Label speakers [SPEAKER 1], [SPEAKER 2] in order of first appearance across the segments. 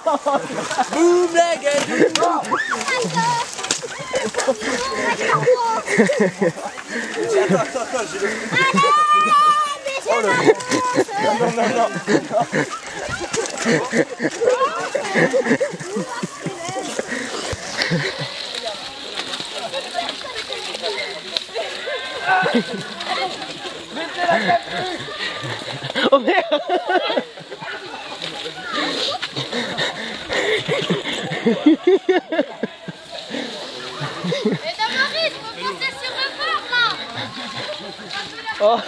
[SPEAKER 1] Boum la gueule. Attends, j'ai le... Oh le... Non.
[SPEAKER 2] Oh merde.
[SPEAKER 3] Et Damaris, faut monter sur le bord là.
[SPEAKER 2] Oh.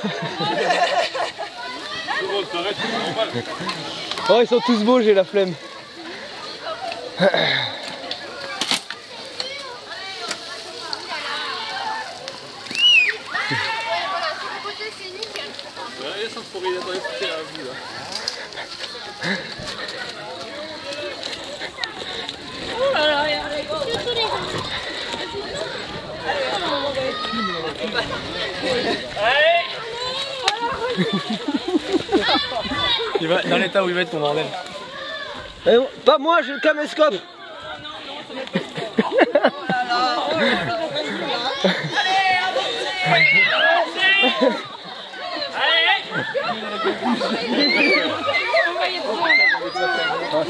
[SPEAKER 2] Oh, ils sont tous beaux, j'ai la flemme.
[SPEAKER 1] Il va dans l'état où il va être ton bordel.
[SPEAKER 2] Pas moi, j'ai le caméscope.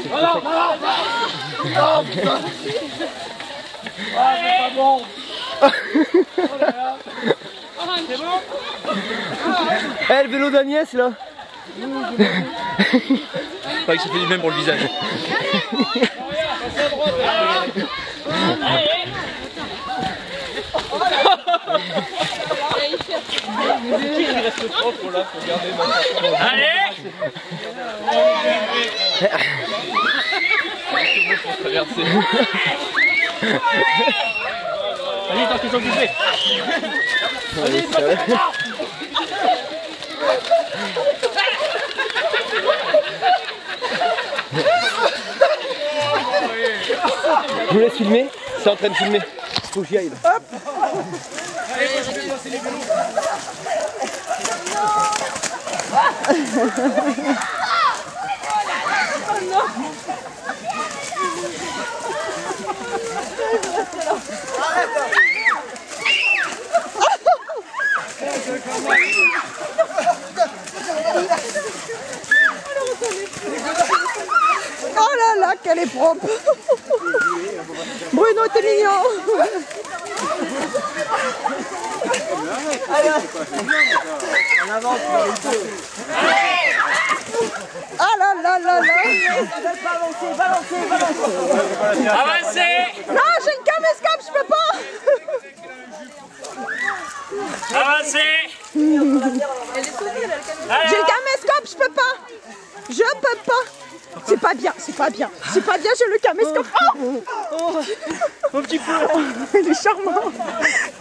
[SPEAKER 1] C'est pas bon.
[SPEAKER 2] C'est bon. Eh, le vélo d'Agnès là.
[SPEAKER 1] Pas que ça fait du même pour le visage. Il reste propre là pour garder ma... Allez. Pour traverser. Allez, tant qu'ils sont occupés. Allez,
[SPEAKER 2] Je vous laisse filmer. C'est en train de filmer. Faut que j'y aille. Hop.
[SPEAKER 1] Allez, moi je vais lancer les vélos.
[SPEAKER 4] Oh là là, qu'elle est propre. Bruno, t'es mignon.
[SPEAKER 1] On avance dans les deux.
[SPEAKER 4] Ah là là là là.
[SPEAKER 1] Avancez.
[SPEAKER 4] Non, j'ai le caméscope, je peux pas.
[SPEAKER 1] Avancez.
[SPEAKER 4] J'ai le caméscope, je peux pas. Je peux pas. C'est pas bien, c'est pas bien. C'est pas bien, j'ai le caméscope. Oh,
[SPEAKER 1] Un petit peu.
[SPEAKER 4] il est charmant.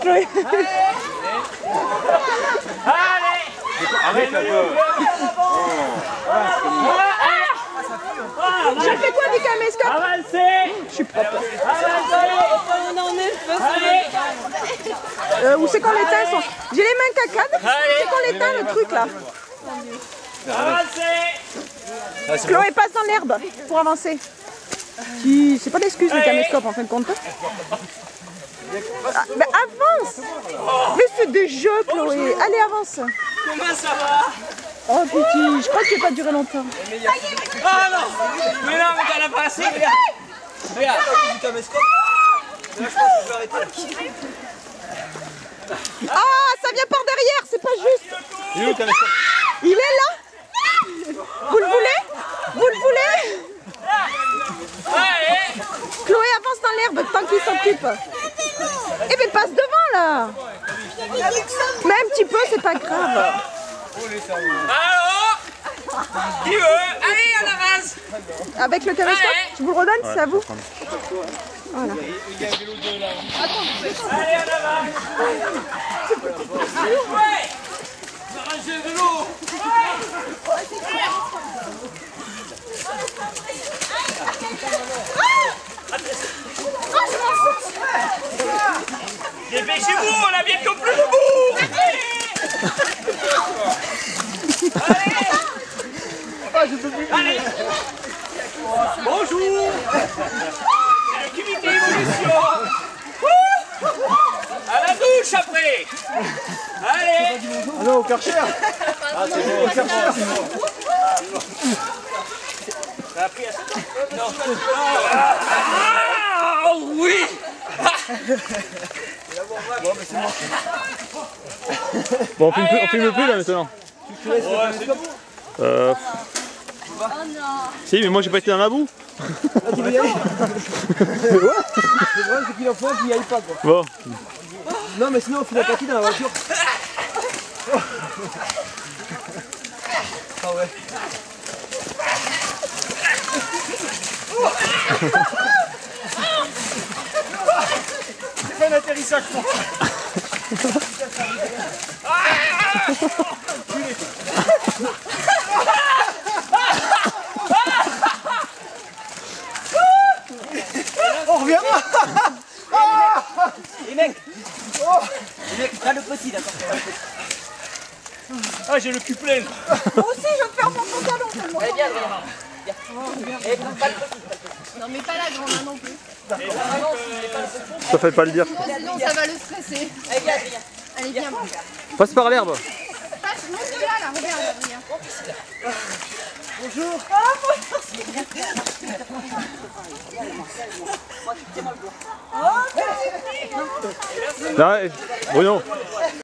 [SPEAKER 4] Chloé.
[SPEAKER 1] Allez. Arrête un peu.
[SPEAKER 4] J'ai fait quoi du caméscope?
[SPEAKER 1] Avancez.
[SPEAKER 4] Je suis propre.
[SPEAKER 1] Allez.
[SPEAKER 4] Où c'est qu'on l'éteint? J'ai les mains cacades. Où c'est qu'on l'éteint le truc là?
[SPEAKER 1] Avancez.
[SPEAKER 4] Chloé passe dans l'herbe pour avancer. Si, c'est pas d'excuse le caméscope en fin de compte. Ah, ben avance. Mais c'est des jeux Chloé. Allez avance.
[SPEAKER 1] Comment ça va?
[SPEAKER 4] Oh petit, je crois que tu vas pas durer longtemps.
[SPEAKER 1] Ah non. Mais non, mais t'en as pas assez. Regarde, du caméscope. Là, je pense que je vais arrêter.
[SPEAKER 4] Ah, ça vient par derrière, c'est pas juste.
[SPEAKER 1] Il est où le caméscope?
[SPEAKER 4] Il est là. Vous le voulez? Vous le voulez?
[SPEAKER 1] Allez.
[SPEAKER 4] Chloé avance dans l'herbe tant qu'il s'occupe. Eh ben passe devant là. Mais un petit peu, c'est pas grave.
[SPEAKER 1] Allô? Qui veut? Allez, on avance.
[SPEAKER 4] Avec le caméscope, je vous le redonne, c'est à vous. Voilà.
[SPEAKER 1] Allez, on avance. Ouais. Arrangez le vélo. Dépêchez-vous, on a bientôt plus de bout. Allez. Allez. Bonjour. C'est le comité évolution. À la douche après. Allez.
[SPEAKER 2] Ah non, au Karcher. Ah c'est bon, au Karcher.
[SPEAKER 1] T'as appris à ça? Non. Ah oui.
[SPEAKER 5] Bon, on filme plus là maintenant.
[SPEAKER 2] Tu laisses le caméscope?
[SPEAKER 5] Si, mais moi j'ai pas été dans la boue.
[SPEAKER 2] Ah, tu veux y aller? Ouais. Le problème c'est qu'il en faut un qui y aille pas quoi.
[SPEAKER 5] Bon.
[SPEAKER 2] Non mais sinon on fout la partie dans la voiture. Ah ouais.
[SPEAKER 1] C'est pas un atterrissage pour toi.
[SPEAKER 2] On revient pas.
[SPEAKER 1] Les mecs, pas le petit d'accord. Ah j'ai le cul plein.
[SPEAKER 4] Moi aussi, je perds mon pantalon tellement.
[SPEAKER 1] Allez viens, viens.
[SPEAKER 3] Non, mais pas la grande hein, non plus.
[SPEAKER 5] Ça fait pas le dire.
[SPEAKER 3] Sinon, ça va le stresser.
[SPEAKER 1] Allez viens, viens.
[SPEAKER 3] Allez, viens.
[SPEAKER 5] Passe par l'herbe.
[SPEAKER 3] Passe, monte de là, regarde, viens.
[SPEAKER 2] Bonjour.
[SPEAKER 5] Là, Bruno.